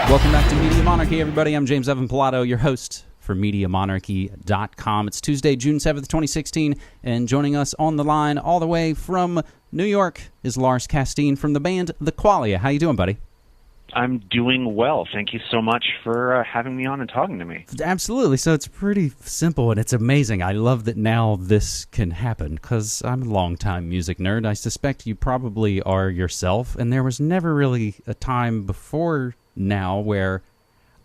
Welcome back to Media Monarchy, everybody. I'm James Evan Pilato, your host for MediaMonarchy.com. It's Tuesday, June 7th, 2016, and joining us on the line all the way from New York is Lars Casteen from the band the Qualia. How you doing, buddy? I'm doing well. Thank you so much for having me on and talking to me. Absolutely. So it's pretty simple, and it's amazing. I love that now this can happen, because I'm a longtime music nerd. I suspect you probably are yourself, and there was never really a time before now where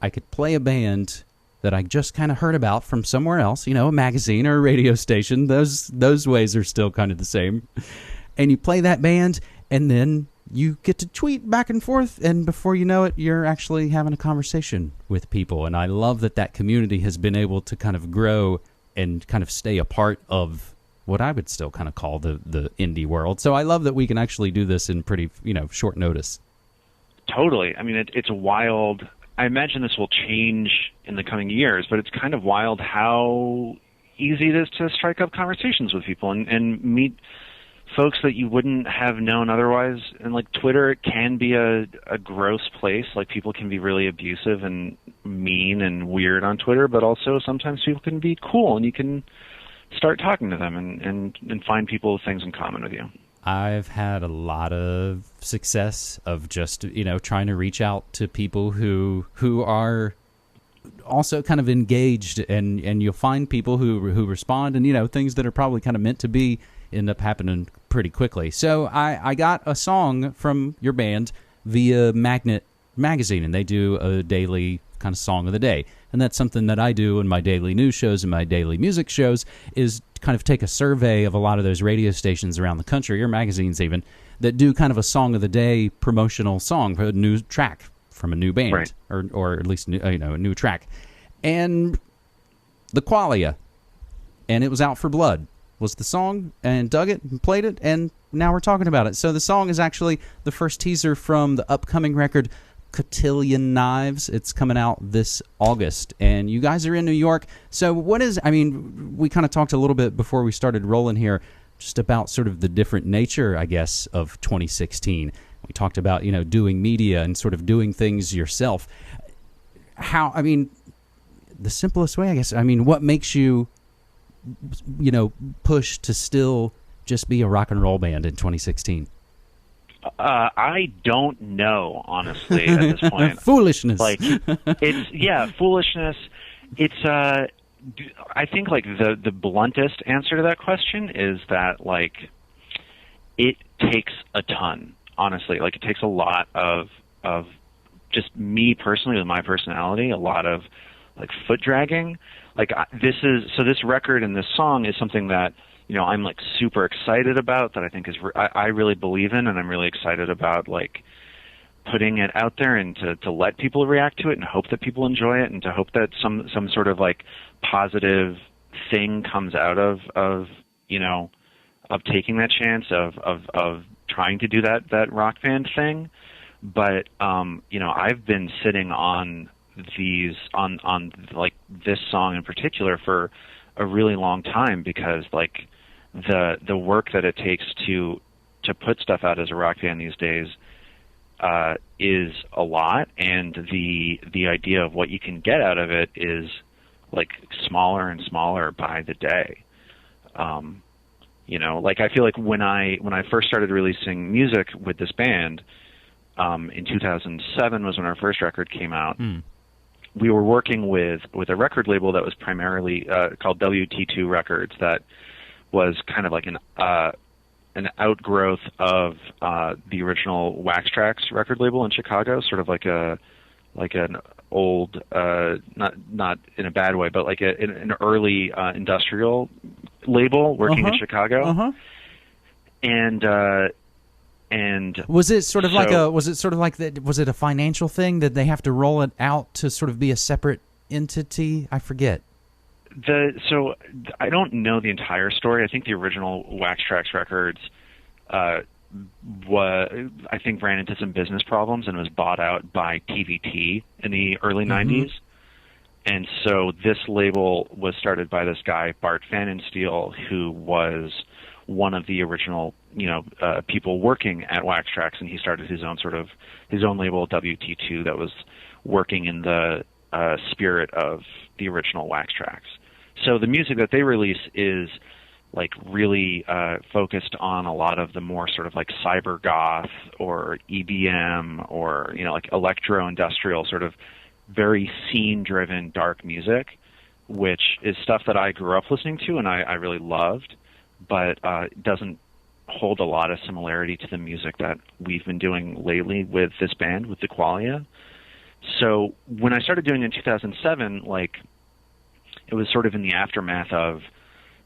I could play a band that I just kind of heard about from somewhere else, you know, a magazine or a radio station. Those ways are still kind of the same. And you play that band, and then you get to tweet back and forth, and before you know it, you're actually having a conversation with people. And I love that that community has been able to kind of grow and kind of stay a part of what I would still kind of call the indie world. So I love that we can actually do this in pretty, short notice. Totally. I mean, it's wild. I imagine this will change in the coming years, but it's kind of wild how easy it is to strike up conversations with people and meet folks that you wouldn't have known otherwise. And like Twitter, it can be a gross place. Like people can be really abusive and mean and weird on Twitter, but also sometimes people can be cool, and you can start talking to them and find people with things in common with you. I've had a lot of success of just, trying to reach out to people who are also kind of engaged, and you'll find people who respond, and, things that are probably kind of meant to be end up happening pretty quickly. So I got a song from your band via Magnet Magazine, and they do a daily kind of song of the day. And that's something that I do in my daily news shows and my daily music shows, is kind of take a survey of a lot of those radio stations around the country, or magazines even, that do kind of a song of the day promotional song for a new track from a new band, right, or at least a new track. And the Qualia, and It Was Out for Blood was the song, and dug it and played it, and now we're talking about it. So the song is actually the first teaser from the upcoming record Cotillion Knives. It's coming out this August, and you guys are in New York. So we kind of talked a little bit before we started rolling here just about sort of the different nature, I guess, of 2016. We talked about, doing media and sort of doing things yourself. The simplest way, I guess, what makes you, push to still just be a rock and roll band in 2016? I don't know, honestly, at this point. Foolishness. Foolishness. It's, I think, the bluntest answer to that question is that, it takes a ton, honestly. It takes a lot of just me personally, with my personality, a lot of, foot dragging. This record and this song is something that, I'm super excited about, that I think I really believe in, and I'm really excited about putting it out there and to let people react to it and hope that people enjoy it, and to hope that some sort of positive thing comes out of taking that chance of trying to do that rock band thing. But I've been sitting on this song in particular for a really long time, because the work that it takes to put stuff out as a rock band these days is a lot, and the idea of what you can get out of it is smaller and smaller by the day. I feel like when I first started releasing music with this band, in 2007 was when our first record came out. We were working with a record label that was primarily called WT2 Records, that was kind of an outgrowth of the original Wax Trax record label in Chicago, sort of an old, not in a bad way, but an early industrial label working in Chicago. Uh-huh. And was it sort of was it a financial thing that they have to roll it out to sort of be a separate entity? I forget. So I don't know the entire story. I think the original Wax Trax Records I think ran into some business problems and was bought out by TVT in the early 90s. And so this label was started by this guy, Bart Pfannenstiel, who was one of the original people working at Wax Trax, and he started his own label, WT2, that was working in the spirit of the original Wax Trax. So the music that they release is like really focused on a lot of the more sort of like cyber goth or EBM or like electro industrial sort of very scene driven dark music, which is stuff that I grew up listening to and I really loved, but it doesn't hold a lot of similarity to the music that we've been doing lately with this band, with the Qualia. So when I started doing it in 2007, like it was sort of in the aftermath of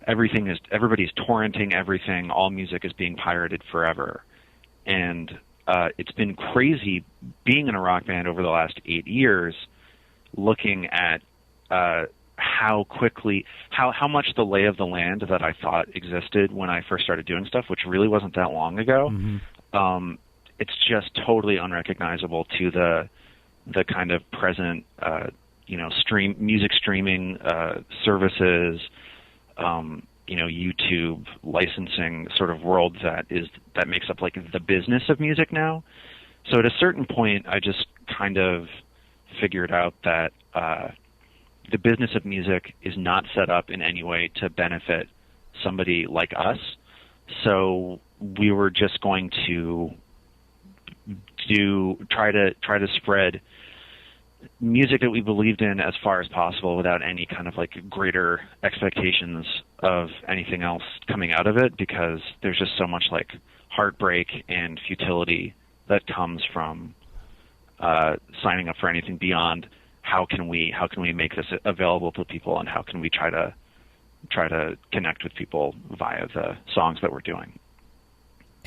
everybody's torrenting everything, all music is being pirated forever. And it's been crazy being in a rock band over the last 8 years, looking at how quickly, how much the lay of the land that I thought existed when I first started doing stuff, which really wasn't that long ago. Mm-hmm. It's just totally unrecognizable to the kind of present, music streaming services, YouTube licensing sort of world that makes up like the business of music now. So at a certain point, I just kind of figured out that the business of music is not set up in any way to benefit somebody like us. So we were just going to try to spread music that we believed in as far as possible without any kind of like greater expectations of anything else coming out of it, because there's just so much like heartbreak and futility that comes from signing up for anything beyond how can we make this available to people, and how can we try to connect with people via the songs that we're doing.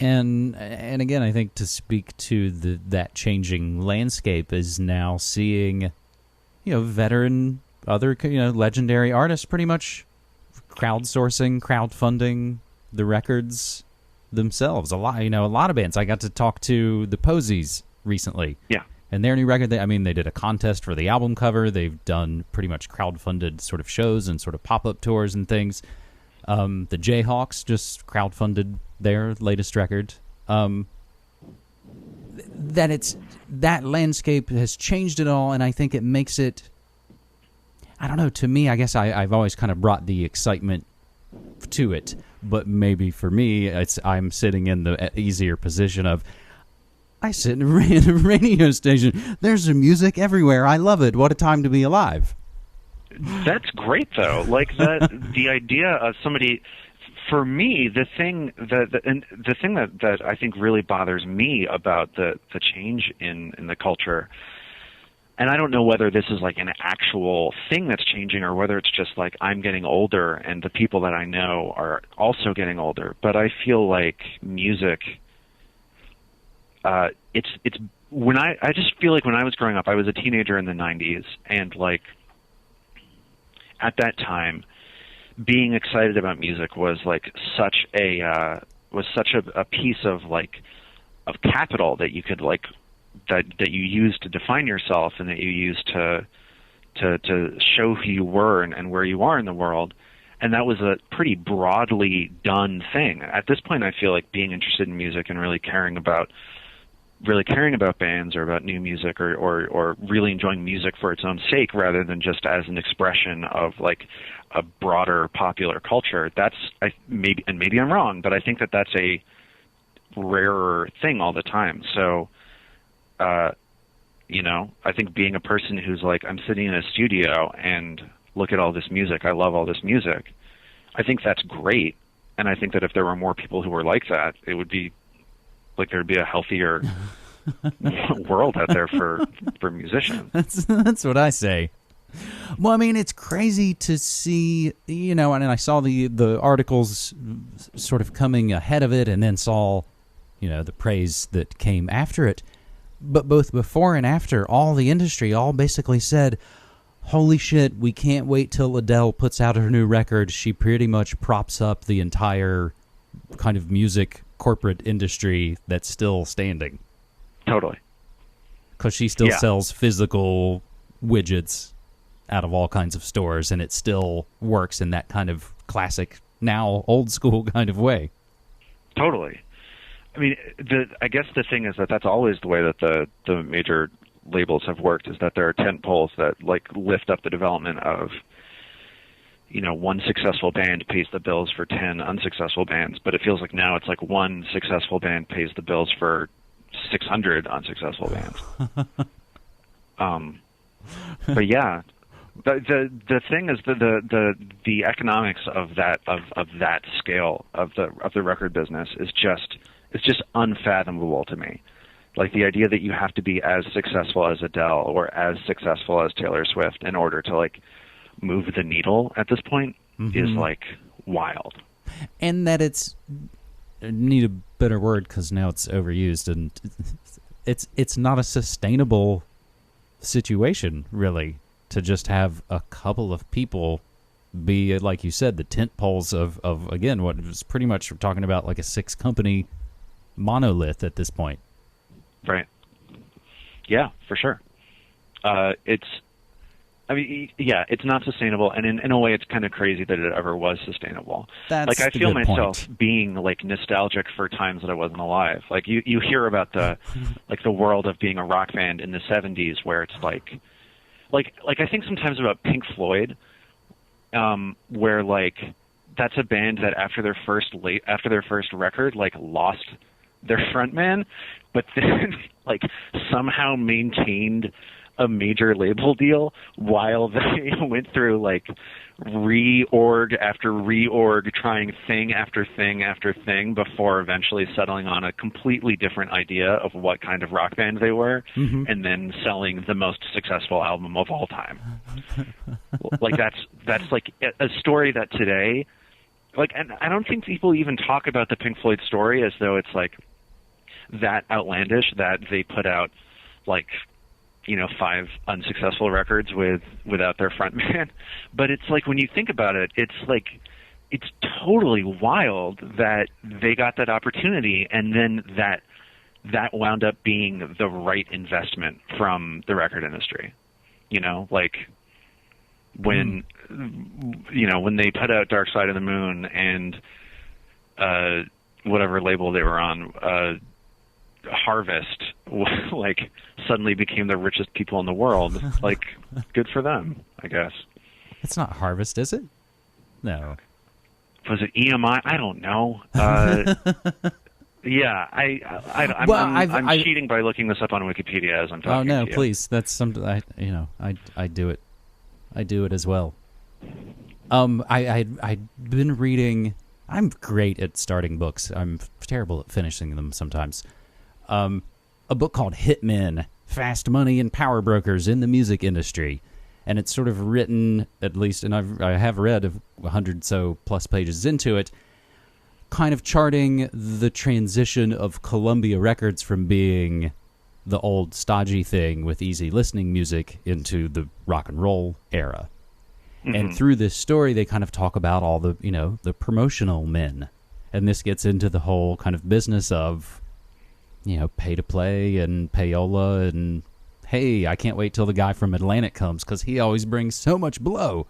And again, I think to speak to that changing landscape is now seeing, veteran, other, legendary artists pretty much crowdfunding the records themselves. A lot of bands. I got to talk to the Posies recently. Yeah. And their new record, they did a contest for the album cover. They've done pretty much crowdfunded sort of shows and sort of pop-up tours and things. The Jayhawks just crowdfunded their latest record. That landscape has changed it all, and I think it makes it, I don't know, to me, I guess I've always kind of brought the excitement to it, but maybe for me, I'm sitting in the easier position of, I sit in a radio station. There's music everywhere. I love it. What a time to be alive. That's great, though. Like the idea of somebody. For me, the thing that I think really bothers me about the change in the culture, and I don't know whether this is like an actual thing that's changing or whether it's just like I'm getting older and the people that I know are also getting older. But I feel like music. It's when I just feel like when I was growing up, I was a teenager in the 90s, and like at that time, being excited about music was like such a piece of capital that you could like that you used to define yourself, and that you used to show who you were and where you are in the world. And that was a pretty broadly done thing. At this point, I feel like being interested in music and really caring about bands or about new music or really enjoying music for its own sake rather than just as an expression of like a broader popular culture. Maybe I'm wrong, but I think that that's a rarer thing all the time. So, I think being a person who's like, I'm sitting in a studio and look at all this music, I love all this music, I think that's great. And I think that if there were more people who were like that, it would be like there'd be a healthier world out there for musicians. That's what I say. Well, it's crazy to see, and I saw the articles sort of coming ahead of it, and then saw, the praise that came after it. But both before and after, all the industry all basically said, holy shit, we can't wait till Adele puts out her new record. She pretty much props up the entire kind of music corporate industry that's still standing. Totally. Because she still sells physical widgets out of all kinds of stores, and it still works in that kind of classic, now old school kind of way. Totally. I mean, I guess the thing is that that's always the way that the major labels have worked, is that there are tent poles that like lift up the development of, you know, one successful band pays the bills for 10 unsuccessful bands, but it feels like now it's like one successful band pays the bills for 600 unsuccessful bands. But yeah, the thing is the economics of that scale of the record business is just unfathomable to me. Like the idea that you have to be as successful as Adele or as successful as Taylor Swift in order to like move the needle at this point is like wild. And that I need a better word because now it's overused, and it's not a sustainable situation really to just have a couple of people be, like you said, the tent poles of again what was pretty much we're talking about like a 6-company monolith at this point. Right. Yeah, for sure. It's not sustainable, and in a way, it's kind of crazy that it ever was sustainable. That's like I the feel good myself point. being like nostalgic for times that I wasn't alive. Like you hear about the like the world of being a rock band in the '70s, where it's like I think sometimes about Pink Floyd, where like that's a band that after their first record like lost their frontman, but then like somehow maintained a major label deal while they went through like reorg after reorg, trying thing after thing after thing before eventually settling on a completely different idea of what kind of rock band they were, and then selling the most successful album of all time. Like that's like a story that today, like, and I don't think people even talk about the Pink Floyd story as though it's like that outlandish that they put out like, you know, 5 unsuccessful records without their frontman. But it's like when you think about it, it's like it's totally wild that they got that opportunity, and then that wound up being the right investment from the record industry. You know, like when you know, when they put out Dark Side of the Moon and whatever label they were on, Harvest, like suddenly became the richest people in the world. Like, good for them, I guess. It's not Harvest, is it? No. Was it EMI? I don't know. Yeah, I'm cheating by looking this up on Wikipedia as I'm talking. Oh no, to you. please. That's something I do it. I do it as well. I'd been reading. I'm great at starting books. I'm terrible at finishing them sometimes. A book called Hitmen, Fast Money and Power Brokers in the Music Industry. And it's sort of written, at least, and I have read 100 so plus pages into it, kind of charting the transition of Columbia Records from being the old stodgy thing with easy listening music into the rock and roll era. And through this story, they kind of talk about all the, you know, the promotional men. And this gets into the whole kind of business of, you know, pay to play and payola, and hey, I can't wait till the guy from Atlantic comes because he always brings so much blow.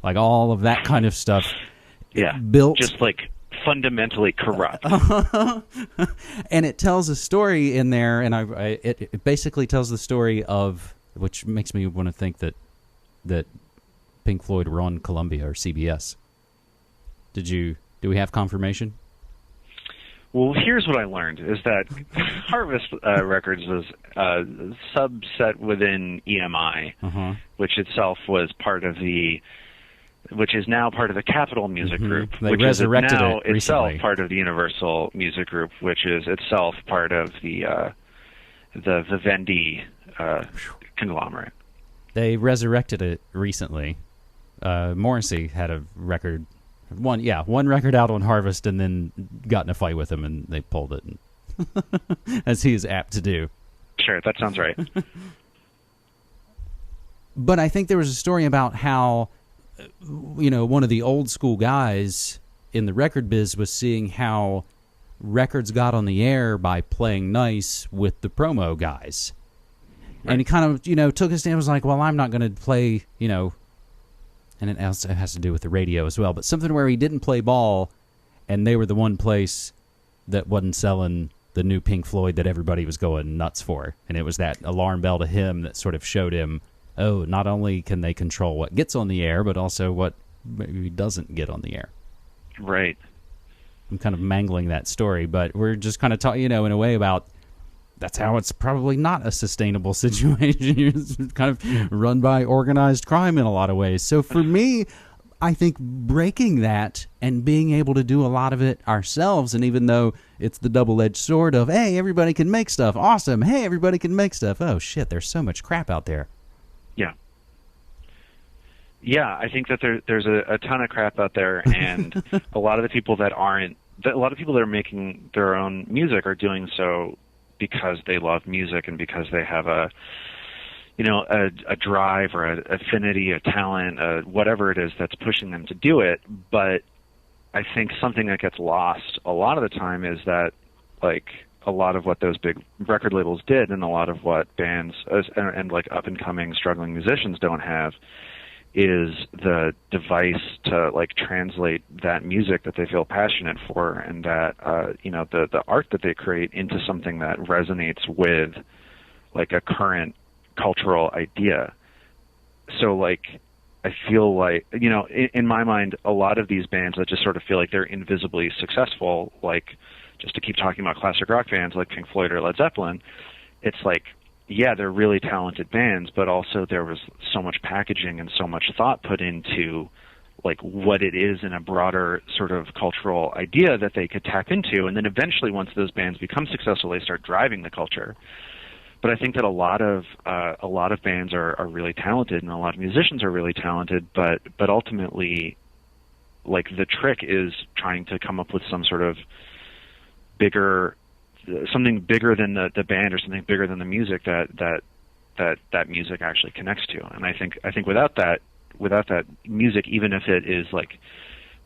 Like all of that kind of stuff. Yeah. Built. Just like fundamentally corrupt. And it tells a story in there, and it basically tells the story of, which makes me want to think that Pink Floyd were on Columbia or CBS. Do we have confirmation? Well, here's what I learned, is that Harvest Records was a subset within EMI, which itself was part of which is now part of the Capitol Music Group, They which resurrected is now it recently. itself part of the Universal Music Group, which is itself part of the Vivendi conglomerate. They resurrected it recently. Morrissey had a record. One record out on Harvest, and then got in a fight with him, and they pulled it, as he is apt to do. Sure, that sounds right. But I think there was a story about how, you know, one of the old school guys in the record biz was seeing how records got on the air by playing nice with the promo guys. Right. And he kind of, you know, took a stand and was like, well, I'm not going to play, you know, and it has to do with the radio as well, but something where he didn't play ball, and they were the one place that wasn't selling the new Pink Floyd that everybody was going nuts for. And it was that alarm bell to him that sort of showed him, oh, not only can they control what gets on the air, but also what maybe doesn't get on the air. Right. I'm kind of mangling that story, but we're just kind of talking, in a way about that's how it's probably not a sustainable situation. You're kind of run by organized crime in a lot of ways. So for me, I think breaking that and being able to do a lot of it ourselves, and even though it's the double-edged sword of, hey, everybody can make stuff, awesome, hey, everybody can make stuff, oh, shit, there's so much crap out there. Yeah. Yeah, I think that there's a ton of crap out there, and a lot of the people that are making their own music are doing so because they love music and because they have a drive or an affinity, a talent, whatever it is that's pushing them to do it. But I think something that gets lost a lot of the time is that, like, a lot of what those big record labels did and a lot of what bands and like up-and-coming struggling musicians don't have is the device to, like, translate that music that they feel passionate for and that, the art that they create into something that resonates with, like, a current cultural idea. So, like, I feel like, in my mind, a lot of these bands that just sort of feel like they're invisibly successful, like, just to keep talking about classic rock bands like Pink Floyd or Led Zeppelin, it's like, yeah, they're really talented bands, but also there was so much packaging and so much thought put into, like, what it is in a broader sort of cultural idea that they could tap into. And then eventually, once those bands become successful, they start driving the culture. But I think that a lot of bands are really talented and a lot of musicians are really talented, but ultimately, like, the trick is trying to come up with some sort of something bigger than the band or something bigger than the music that music actually connects to. And I think without that music, even if it is, like,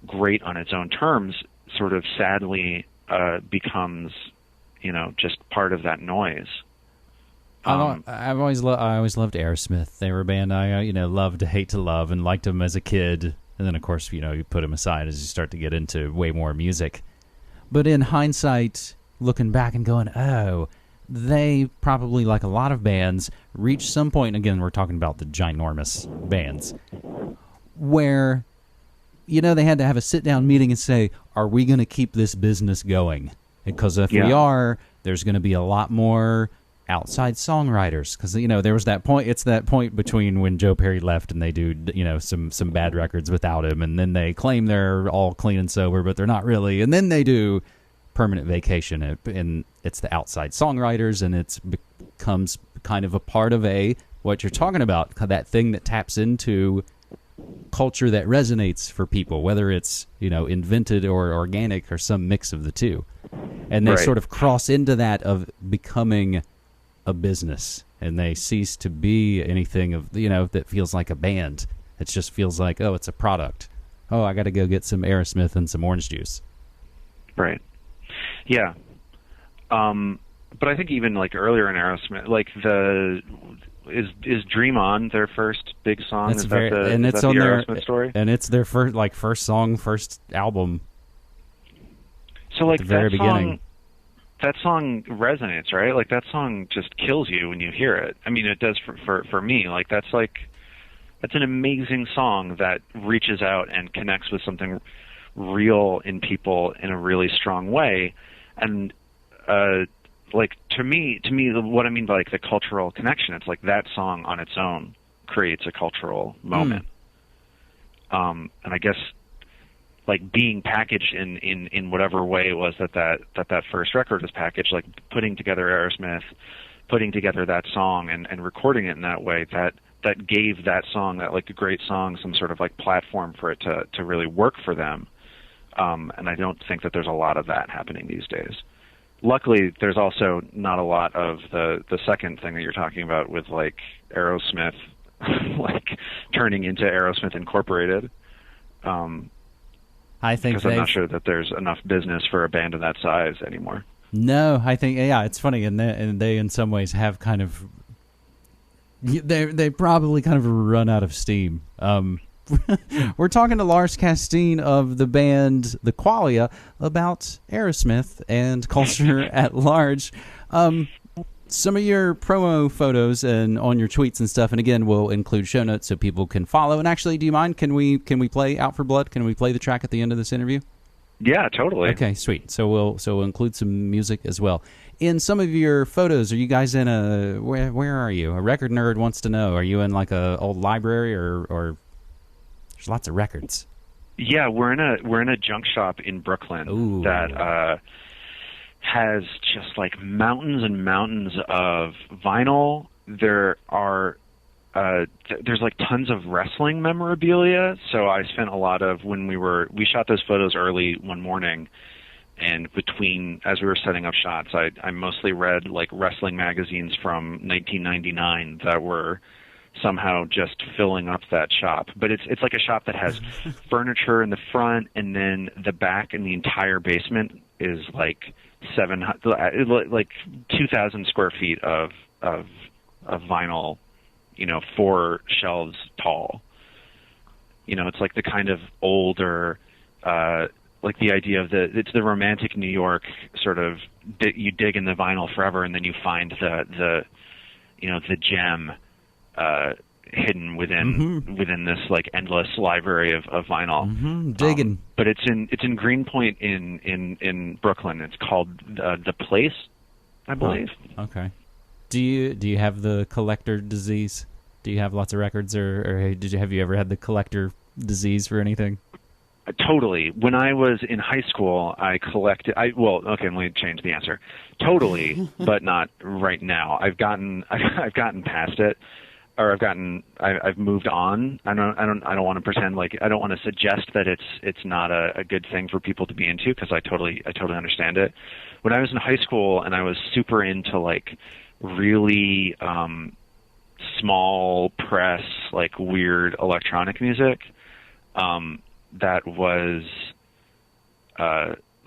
great on its own terms, sort of sadly becomes, just part of that noise. I always loved Aerosmith. They were a band I loved to hate to love and liked them as a kid. And then, of course, you put them aside as you start to get into way more music. But in hindsight, looking back and going, oh, they probably, like a lot of bands, reached some point, and again, we're talking about the ginormous bands, where, they had to have a sit-down meeting and say, are we going to keep this business going? Because if we are, there's going to be a lot more outside songwriters. Because, there was that point, it's that point between when Joe Perry left and they do, some bad records without him, and then they claim they're all clean and sober, but they're not really, and then they do Permanent Vacation, and it's the outside songwriters, and it becomes kind of a part of what you're talking about, that thing that taps into culture that resonates for people, whether it's invented or organic or some mix of the two, and they sort of cross into that of becoming a business, and they cease to be anything of that feels like a band. It just feels like, oh, it's a product. Oh, I got to go get some Aerosmith and some orange juice. Right. Yeah. But I think even, like, earlier in Aerosmith, like, is Dream On their first big song? That's is very, that the, and is it's that on the their Aerosmith story? And it's their first song, first album. So, like, at the very beginning. That song resonates, right? Like, that song just kills you when you hear it. I mean, it does for me. Like, that's an amazing song that reaches out and connects with something real in people in a really strong way. And like, to me, what I mean by, like, the cultural connection, it's like that song on its own creates a cultural moment. And I guess, like, being packaged in whatever way it was that first record was packaged, like putting together Aerosmith, putting together that song and recording it in that way, that gave that song, that, like, a great song, some sort of, like, platform for it to really work for them. And I don't think that there's a lot of that happening these days. Luckily, there's also not a lot of the second thing that you're talking about with, like, Aerosmith, like, turning into Aerosmith Incorporated. I think because I'm not sure that there's enough business for a band of that size anymore. No, I think, yeah, it's funny, and they in some ways have kind of, they probably kind of run out of steam. We're talking to Lars Casteen of the band The Qualia about Aerosmith and culture at large. Some of your promo photos and on your tweets and stuff, and again, we'll include show notes so people can follow. And actually, do you mind? Can we play Out for Blood? Can we play the track at the end of this interview? Yeah, totally. Okay, sweet. So we'll include some music as well. In some of your photos, are you guys in a where are you? A record nerd wants to know. Are you in like a old library or there's lots of records? Yeah, we're in a junk shop in Brooklyn. Ooh. That has just like mountains and mountains of vinyl. There are there's like tons of wrestling memorabilia. So I spent a lot of we shot those photos early one morning, and as we were setting up shots, I mostly read like wrestling magazines from 1999 that were somehow just filling up that shop. But it's like a shop that has furniture in the front, and then the back and the entire basement is like 2,000 square feet of vinyl, 4 shelves tall. It's like the kind of older, like the idea of it's the romantic New York sort of, you dig in the vinyl forever and then you find the gem hidden within this like endless library of vinyl. Digging. But it's in Greenpoint in Brooklyn. It's called The Place, I believe. Oh, okay. Do you have the collector disease? Do you have lots of records, or have you ever had the collector disease for anything? Totally. When I was in high school, I collected. Let me change the answer. Totally, but not right now. I've gotten past it, or I've moved on. I don't want to pretend like, I don't want to suggest that it's not a good thing for people to be into, because I totally understand it. When I was in high school and I was super into like really small press, like weird electronic music, that was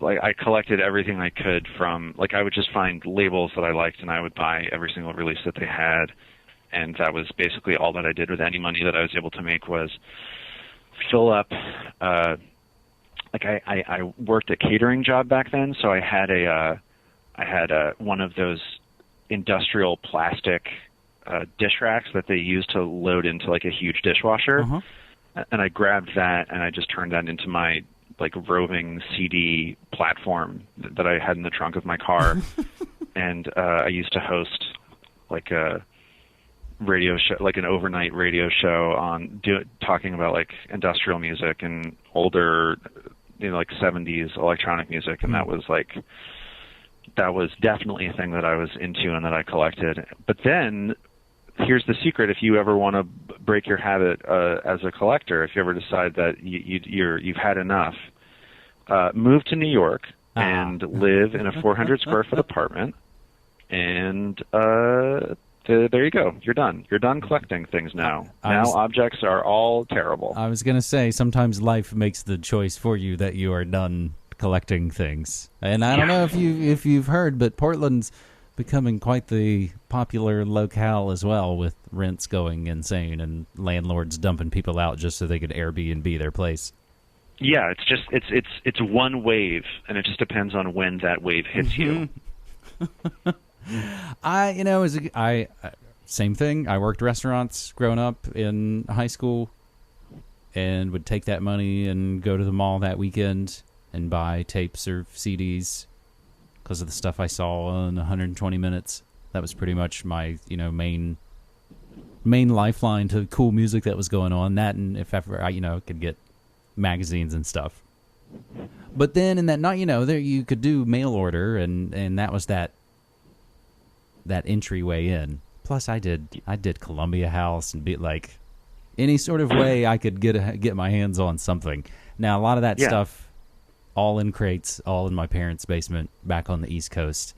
like I collected everything I could from, like, I would just find labels that I liked and I would buy every single release that they had, and that was basically all that I did with any money that I was able to make, was fill up. Like I worked a catering job back then, so I had one of those industrial plastic dish racks that they use to load into like a huge dishwasher. Uh-huh. And I grabbed that and I just turned that into my like roving CD platform that I had in the trunk of my car. And I used to host like a radio show, like an overnight radio show talking about like industrial music and older, like 70s electronic music. And that was definitely a thing that I was into and that I collected. But then here's the secret: if you ever want to break your habit as a collector, if you ever decide that you've had enough, move to New York and live in a 400 square foot apartment, and there you go. You're done. You're done collecting things now. Objects are all terrible. I was gonna say, sometimes life makes the choice for you that you are done collecting things. And I don't know if you've heard, but Portland's becoming quite the popular locale as well, with rents going insane and landlords dumping people out just so they could Airbnb their place. Yeah, it's just it's one wave, and it just depends on when that wave hits you. Same thing. I worked restaurants growing up in high school, and would take that money and go to the mall that weekend and buy tapes or CDs because of the stuff I saw in 120 minutes. That was pretty much my, main lifeline to cool music that was going on. That, and if ever I, could get magazines and stuff. But then in that night, there you could do mail order, and that was that entryway in. Plus, I did Columbia House and be like any sort of way I could get my hands on something. Now, a lot of that stuff, all in crates, all in my parents' basement back on the East Coast.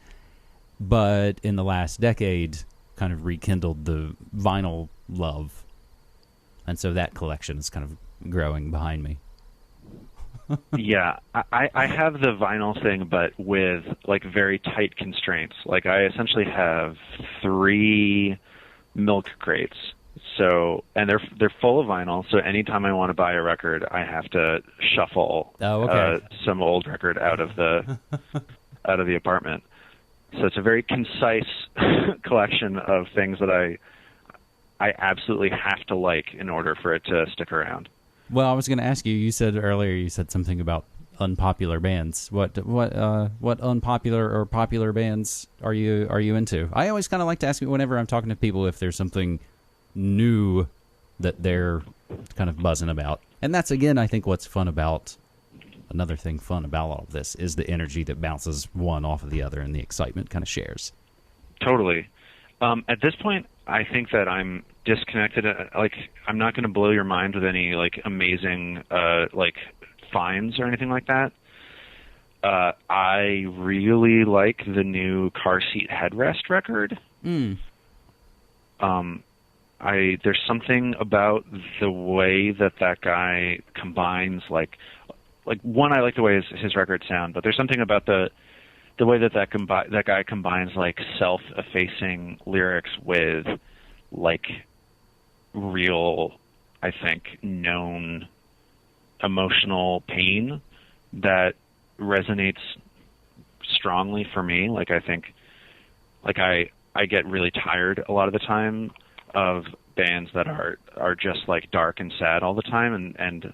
But in the last decade, kind of rekindled the vinyl love. And so that collection is kind of growing behind me. Yeah, I have the vinyl thing, but with like very tight constraints. Like I essentially have 3 milk crates. So, and they're full of vinyl. So anytime I want to buy a record, I have to shuffle some old record out of the apartment. So it's a very concise collection of things that I absolutely have to like in order for it to stick around. Well, I was going to ask you. You said earlier something about unpopular bands. What unpopular or popular bands are you into? I always kind of like to ask whenever I'm talking to people if there's something new that they're kind of buzzing about. And that's, again, I think what's fun about another thing fun about all of this is the energy that bounces one off of the other and the excitement kind of shares. Totally. At this point, I think that I'm disconnected. Like, I'm not going to blow your mind with any like amazing like finds or anything like that. I really like the new Car Seat Headrest record. There's something about the way that guy combines like one, I like the way his records sound, but there's something about the way that guy combines like self-effacing lyrics with like real, I think, known emotional pain that resonates strongly for me. Like, I think, like I get really tired a lot of the time of bands that are just like dark and sad all the time, and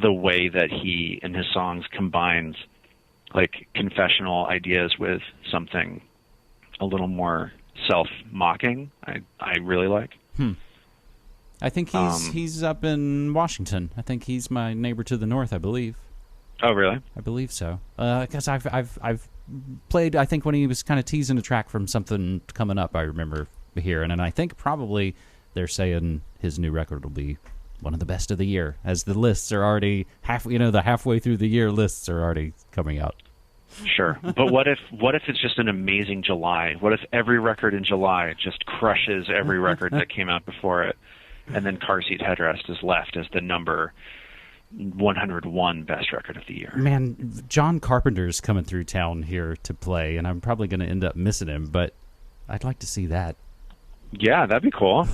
the way that he in his songs combines like confessional ideas with something a little more self-mocking, I really like. I think he's up in Washington. I think he's my neighbor to the north, I believe. Oh, really? I believe so. Because I've played, I think, when he was kind of teasing a track from something coming up, I remember hearing, and I think probably they're saying his new record will be one of the best of the year, as the lists are already the halfway through the year lists are already coming out. Sure. But what if it's just an amazing July? What if every record in July just crushes every record that came out before it, and then Car Seat Headrest is left as the number 101 best record of the year? Man, John Carpenter's coming through town here to play, and I'm probably going to end up missing him, but I'd like to see that. Yeah, that'd be cool.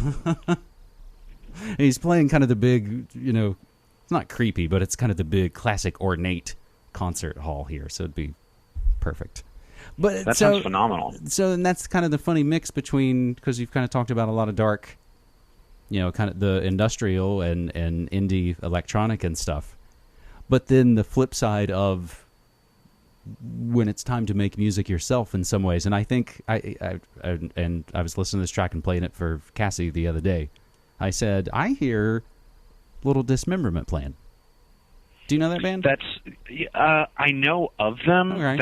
He's playing kind of the big, it's not creepy, but it's kind of the big classic ornate concert hall here, so it'd be perfect. But that sounds phenomenal. So, and that's kind of the funny mix between, because you've kind of talked about a lot of dark, kind of the industrial and indie electronic and stuff. But then the flip side of when it's time to make music yourself in some ways, and I think I was listening to this track and playing it for Cassie the other day. I said, I hear Little Dismemberment Plan. Do you know that band? I know of them. Right.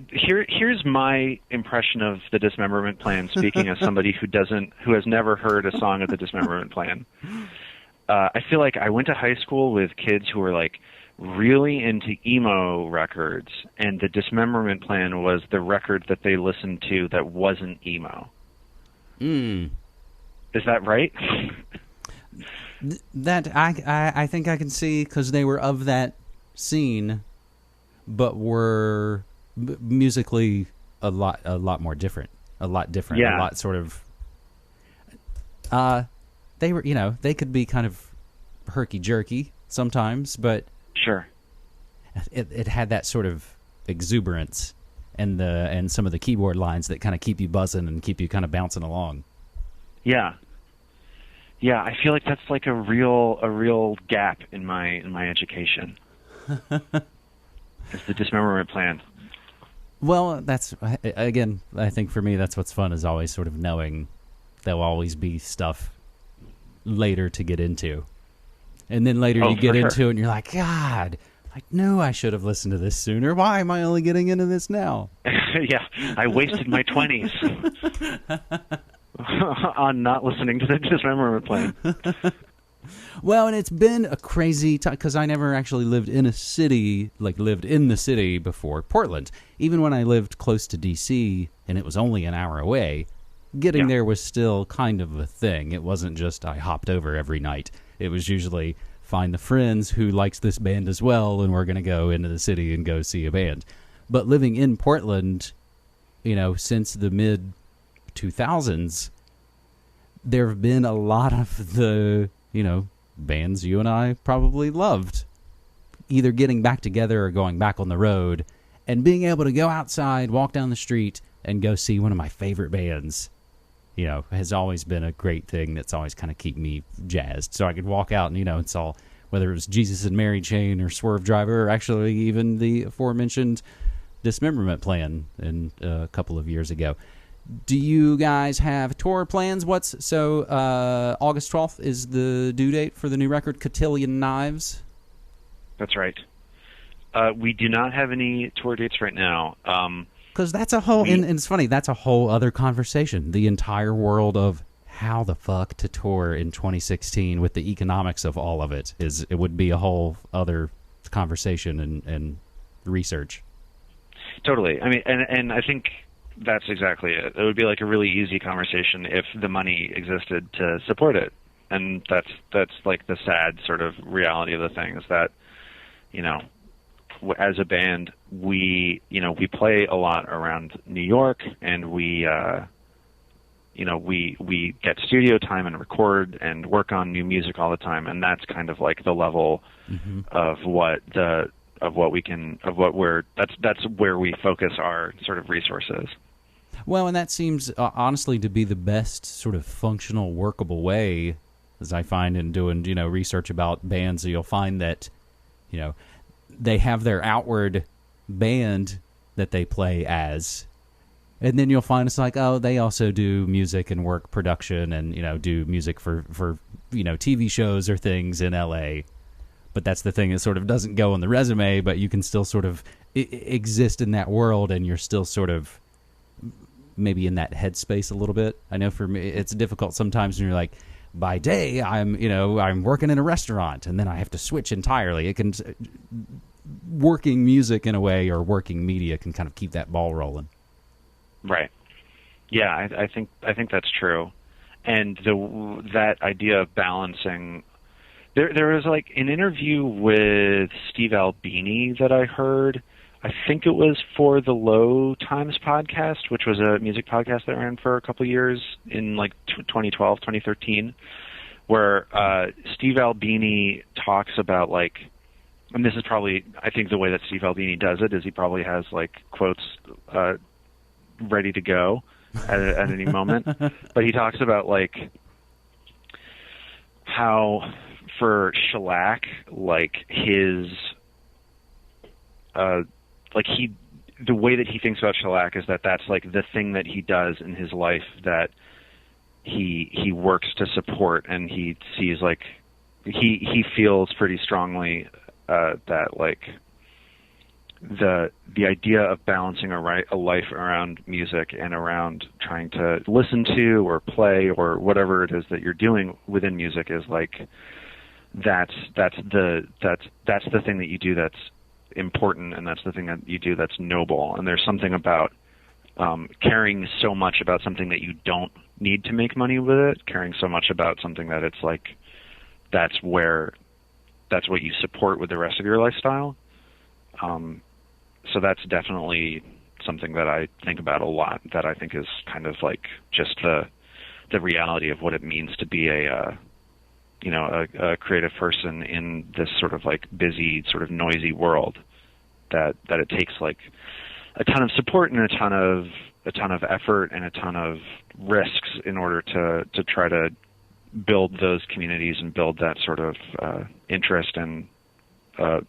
Here's my impression of the Dismemberment Plan. Speaking as somebody who has never heard a song of the Dismemberment Plan, I feel like I went to high school with kids who were like really into emo records, and the Dismemberment Plan was the record that they listened to that wasn't emo. Is that right? That I think I can see, because they were of that scene, but were musically a lot more different, a lot different, yeah. A lot sort of. They were, they could be kind of herky jerky sometimes, but sure, it had that sort of exuberance and some of the keyboard lines that kind of keep you buzzing and keep you kind of bouncing along. Yeah. Yeah, I feel like that's like a real gap in my education. It's the Dismemberment Plan. Well, that's, again, I think for me that's what's fun, is always sort of knowing there'll always be stuff later to get into. And then later you get into it and you're like, God, I knew I should have listened to this sooner. Why am I only getting into this now? Yeah, I wasted my 20s. On not listening to the Dismemberment Plan. Well, and it's been a crazy time, because I never actually lived in the city before Portland. Even when I lived close to D.C. and it was only an hour away, getting there was still kind of a thing. It wasn't just I hopped over every night. It was usually find the friends who likes this band as well, and we're going to go into the city and go see a band. But living in Portland, since the mid 2000s, there have been a lot of the, bands you and I probably loved either getting back together or going back on the road, and being able to go outside, walk down the street, and go see one of my favorite bands, has always been a great thing that's always kind of keep me jazzed. So I could walk out and, it's all, whether it was Jesus and Mary Chain or Swerve Driver, or actually even the aforementioned Dismemberment Plan a couple of years ago. Do you guys have tour plans? August 12th is the due date for the new record, Cotillion Knives? That's right. We do not have any tour dates right now. Because that's a whole, and it's funny, that's a whole other conversation. The entire world of how the fuck to tour in 2016 with the economics of all of it would be a whole other conversation and research. Totally. I mean, and I think that's exactly it. It would be like a really easy conversation if the money existed to support it. And that's like the sad sort of reality of the thing is that, as a band, we play a lot around New York, and we get studio time and record and work on new music all the time, and that's kind of like the level of that's where we focus our sort of resources. Well, and that seems honestly to be the best sort of functional, workable way, as I find in doing research about bands. You'll find that they have their outward band that they play as, and then you'll find it's like, oh, they also do music and work production and do music for TV shows or things in LA. But that's the thing that sort of doesn't go on the resume, but you can still sort of exist in that world, and you're still sort of maybe in that headspace a little bit. I know for me it's difficult sometimes when you're like, by day I'm working in a restaurant, and then I have to switch entirely. It can, working music in a way, or working media, can kind of keep that ball rolling. Right. Yeah, I think that's true. And that idea of balancing. There was like an interview with Steve Albini that I heard. I think it was for the Low Times podcast, which was a music podcast that ran for a couple of years in like 2012, 2013, where Steve Albini talks about like, and this is probably, I think the way that Steve Albini does it is he probably has like quotes ready to go at any moment. But he talks about like how for Shellac, like his the way that he thinks about Shellac is that that's like the thing that he does in his life that he works to support, and he sees like he feels pretty strongly that like the idea of balancing a life around music and around trying to listen to or play or whatever it is that you're doing within music is like that's the thing that you do that's important, and that's the thing that you do that's noble. And there's something about caring so much about something that you don't need to make money with it, caring so much about something that it's like that's what you support with the rest of your lifestyle. So that's definitely something that I think about a lot, that I think is kind of like just the reality of what it means to be a creative person in this sort of like busy, sort of noisy world, that it takes like a ton of support and a ton of effort and a ton of risks in order to try to build those communities and build that sort of interest and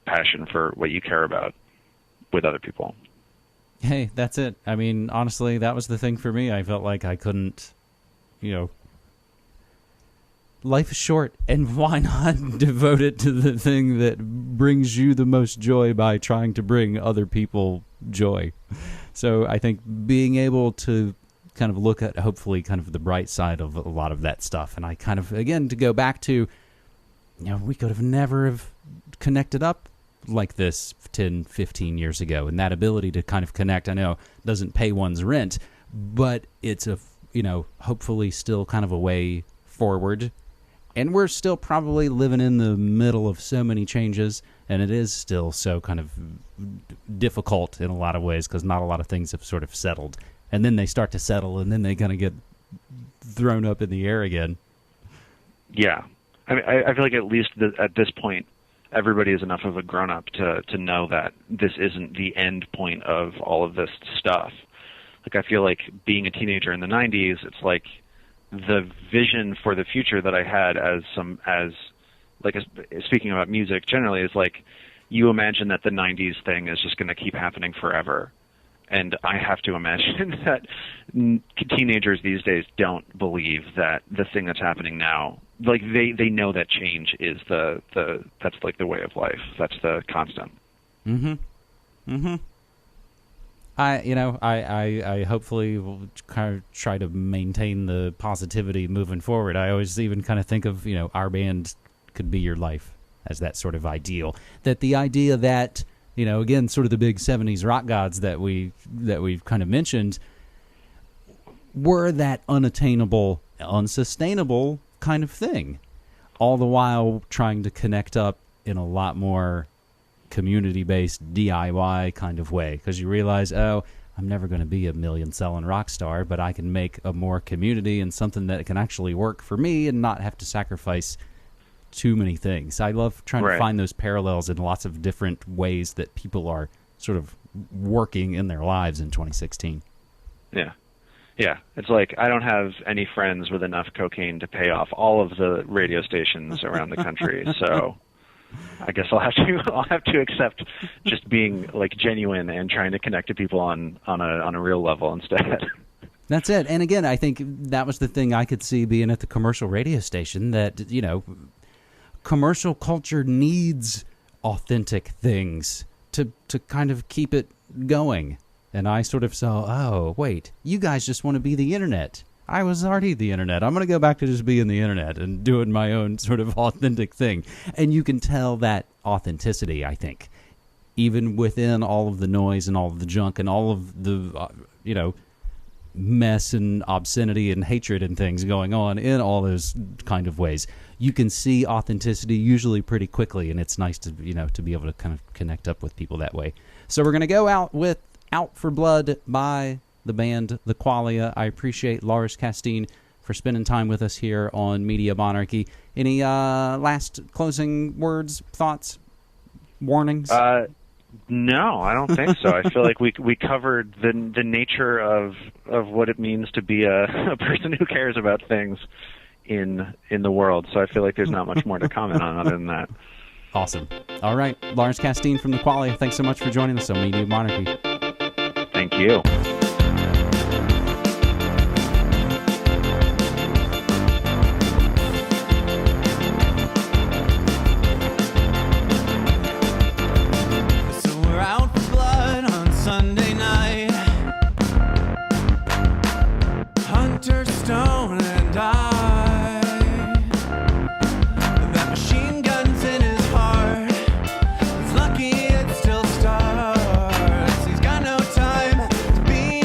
passion for what you care about with other people. Hey, that's it. I mean, honestly, that was the thing for me. I felt like I couldn't, life is short, and why not devote it to the thing that brings you the most joy by trying to bring other people joy? So I think being able to kind of look at, hopefully, kind of the bright side of a lot of that stuff. And I kind of, again, to go back to, we could have never have connected up like this 10, 15 years ago. And that ability to kind of connect, I know, doesn't pay one's rent, but it's a, hopefully still kind of a way forward. And we're still probably living in the middle of so many changes, and it is still so kind of difficult in a lot of ways because not a lot of things have sort of settled. And then they start to settle, and then they're going to get thrown up in the air again. Yeah. I mean, I feel like at least at this point, everybody is enough of a grown-up to know that this isn't the end point of all of this stuff. Like, I feel like being a teenager in the 90s, it's like the vision for the future that I had speaking about music generally, is like, you imagine that the 90s thing is just going to keep happening forever. And I have to imagine that teenagers these days don't believe that the thing that's happening now, like they know that change is that's like the way of life. That's the constant. I hopefully will kind of try to maintain the positivity moving forward. I always even kind of think of, our band could be your life as that sort of ideal. That the idea that, again, sort of the big 70s rock gods that we've kind of mentioned were that unattainable, unsustainable kind of thing, all the while trying to connect up in a lot more community-based DIY kind of way, because you realize, I'm never going to be a million-selling rock star, but I can make a more community and something that can actually work for me and not have to sacrifice too many things. I love trying to find those parallels in lots of different ways that people are sort of working in their lives in 2016. Yeah. Yeah. It's like, I don't have any friends with enough cocaine to pay off all of the radio stations around the country, so I guess I'll have to accept just being like genuine and trying to connect to people on a real level instead. That's it. And again, I think that was the thing I could see being at the commercial radio station, that, commercial culture needs authentic things to kind of keep it going. And I sort of saw, oh, wait, you guys just want to be the internet. I was already the internet. I'm going to go back to just being the internet and doing my own sort of authentic thing. And you can tell that authenticity, I think, even within all of the noise and all of the junk and all of the, mess and obscenity and hatred and things going on in all those kind of ways. You can see authenticity usually pretty quickly, and it's nice to, to be able to kind of connect up with people that way. So we're going to go out with Out for Blood by the band The Qualia. I appreciate Lars Casteen for spending time with us here on Media Monarchy. Any last closing words, thoughts, warnings? No, I don't think so. I feel like we covered the nature of what it means to be a person who cares about things in the world. So I feel like there's not much more to comment on other than that. Awesome. All right, Lars Casteen from The Qualia, thanks so much for joining us on Media Monarchy. Thank you. Lucky it still starts. He's got no time to be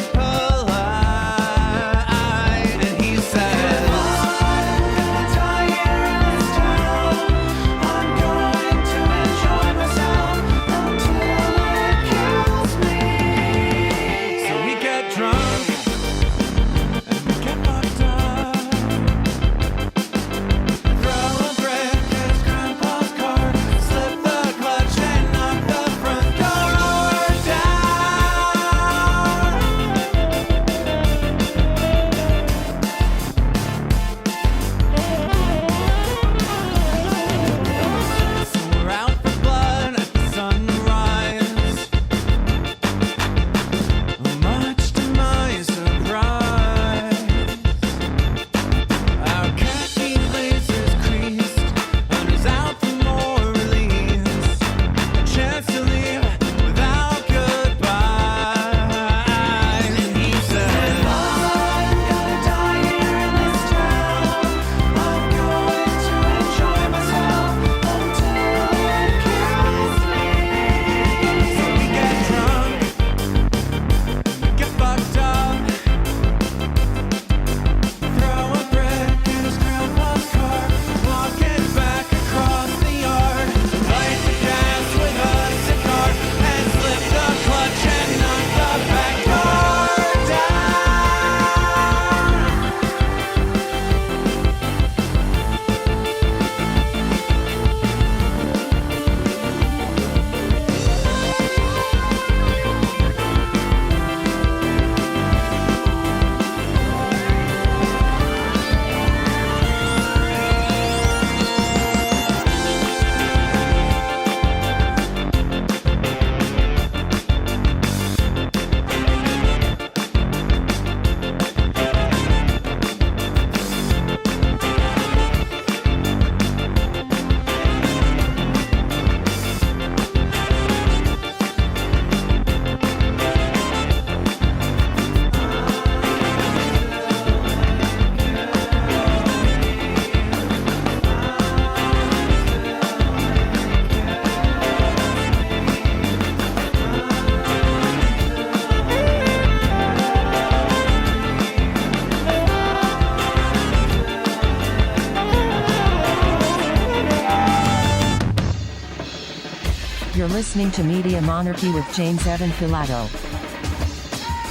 You're listening to Media Monarchy with James Evan Pilato.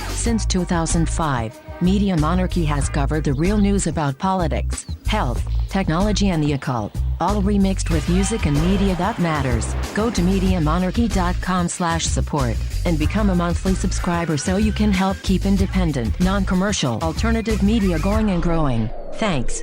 Since 2005, Media Monarchy has covered the real news about politics, health, technology and the occult, all remixed with music and media that matters. Go to MediaMonarchy.com/support and become a monthly subscriber so you can help keep independent, non-commercial, alternative media going and growing. Thanks.